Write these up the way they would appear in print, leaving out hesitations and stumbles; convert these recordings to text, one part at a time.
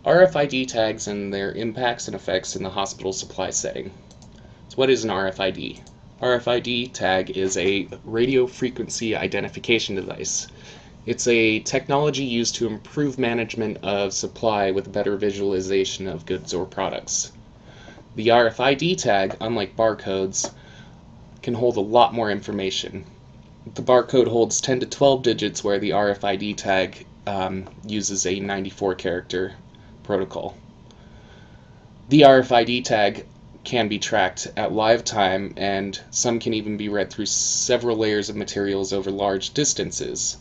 RFID tags and their impacts and effects in the hospital supply setting. So what is an RFID? RFID tag is a radio frequency identification device. It's a technology used to improve management of supply with better visualization of goods or products. The RFID tag, unlike barcodes, can hold a lot more information. The barcode holds 10 to 12 digits, where the RFID tag uses a 94-character protocol. The RFID tag can be tracked at live time, and some can even be read through several layers of materials over large distances.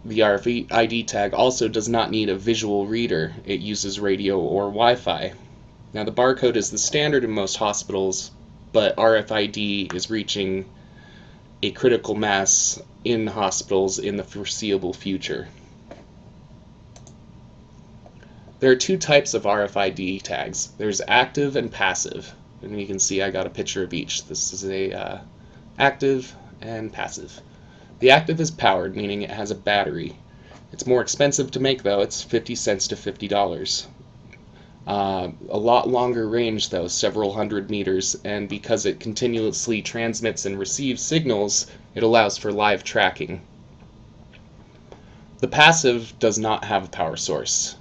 The RFID tag also does not need a visual reader. It uses radio or Wi-Fi. Now, the barcode is the standard in most hospitals, but RFID is reaching a critical mass in hospitals in the foreseeable future. There are two types of RFID tags. There's active and passive, and you can see I got a picture of each. This is a active and passive. The active is powered, meaning it has a battery. It's more expensive to make, though. It's 50 cents to $50. A lot longer range, though, several hundred meters, and because it continuously transmits and receives signals, it allows for live tracking. The passive does not have a power source,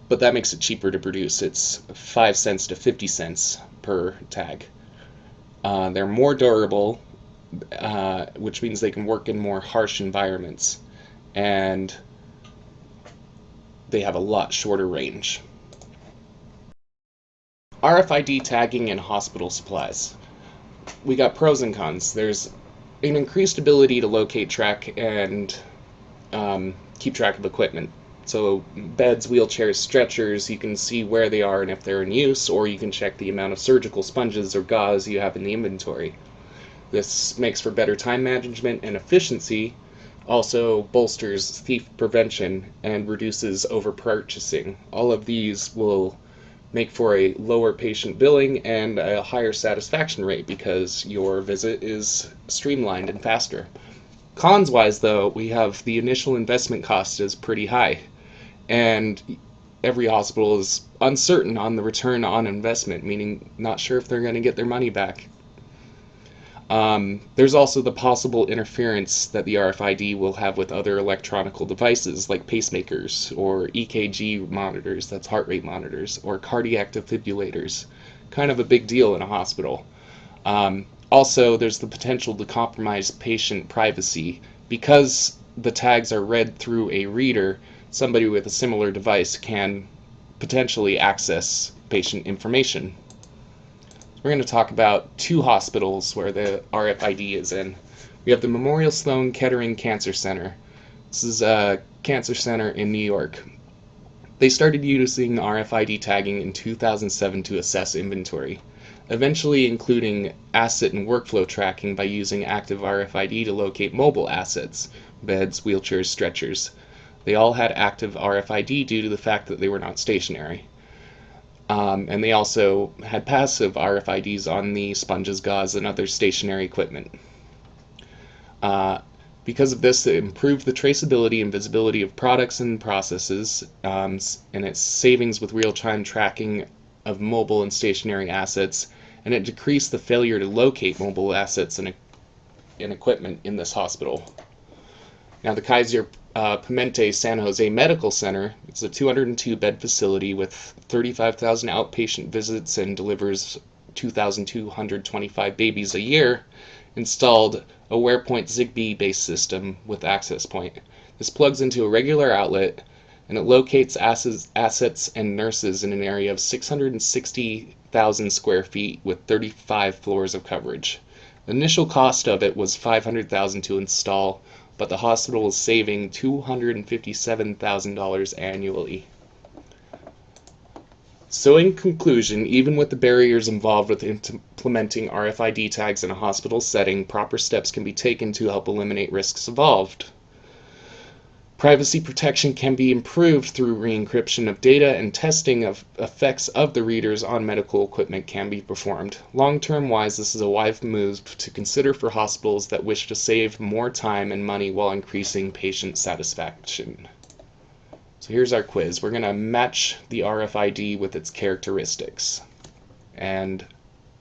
but that makes it cheaper to produce. It's 5 cents to 50 cents per tag. They're more durable, which means they can work in more harsh environments, and they have a lot shorter range. RFID tagging and hospital supplies. We got pros and cons. There's an increased ability to locate, track, and keep track of equipment. So beds, wheelchairs, stretchers, you can see where they are and if they're in use, or you can check the amount of surgical sponges or gauze you have in the inventory. This makes for better time management and efficiency, also bolsters thief prevention, and reduces overpurchasing. All of these will make for a lower patient billing and a higher satisfaction rate because your visit is streamlined and faster. Cons-wise, though, we have the initial investment cost is pretty high, and every hospital is uncertain on the return on investment, meaning not sure if they're going to get their money back. There's also the possible interference that the RFID will have with other electronic devices like pacemakers or EKG monitors, that's heart rate monitors, or cardiac defibrillators. Kind of a big deal in a hospital. Also, there's the potential to compromise patient privacy. Because the tags are read through a reader, somebody with a similar device can potentially access patient information. We're going to talk about two hospitals where the RFID is in. We have the Memorial Sloan Kettering Cancer Center. This is a cancer center in New York. They started using RFID tagging in 2007 to assess inventory, eventually including asset and workflow tracking by using active RFID to locate mobile assets, beds, wheelchairs, stretchers. They all had active RFID due to the fact that they were not stationary. And they also had passive RFIDs on the sponges, gauze, and other stationary equipment. Because of this, it improved the traceability and visibility of products and processes, and its savings with real-time tracking of mobile and stationary assets, and it decreased the failure to locate mobile assets and equipment in this hospital. Now, the Kaiser Permanente San Jose Medical Center, it's a 202-bed facility with 35,000 outpatient visits and delivers 2,225 babies a year, installed a WarePoint Zigbee-based system with access point. This plugs into a regular outlet, and it locates assets and nurses in an area of 660,000 square feet with 35 floors of coverage. The initial cost of it was $500,000 to install, but the hospital is saving $257,000 annually. So in conclusion, even with the barriers involved with implementing RFID tags in a hospital setting, proper steps can be taken to help eliminate risks involved. Privacy protection can be improved through re-encryption of data, and testing of effects of the readers on medical equipment can be performed. Long-term wise, this is a wise move to consider for hospitals that wish to save more time and money while increasing patient satisfaction. So So here's our quiz. We're going to match the RFID with its characteristics. And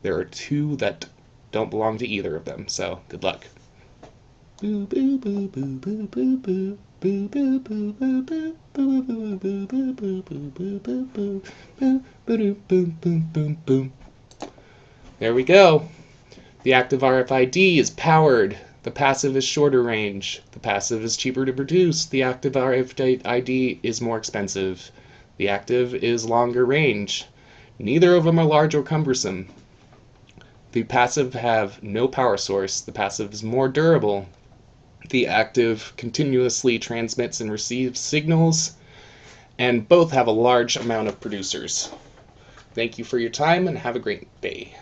there are two that don't belong to either of them, so good luck. Boo boo boo boo boo boo boo. Boo boo boo boo boo boo boo boo boo boo boo boo boo boo boo boom boom boom boom. There we go. The active RFID is powered. The passive is shorter range. The passive is cheaper to produce. The active RFID is more expensive. The active is longer range. Neither of them are large or cumbersome. The passive have no power source. The passive is more durable. The active continuously transmits and receives signals, and both have a large amount of producers. Thank you for your time and have a great day.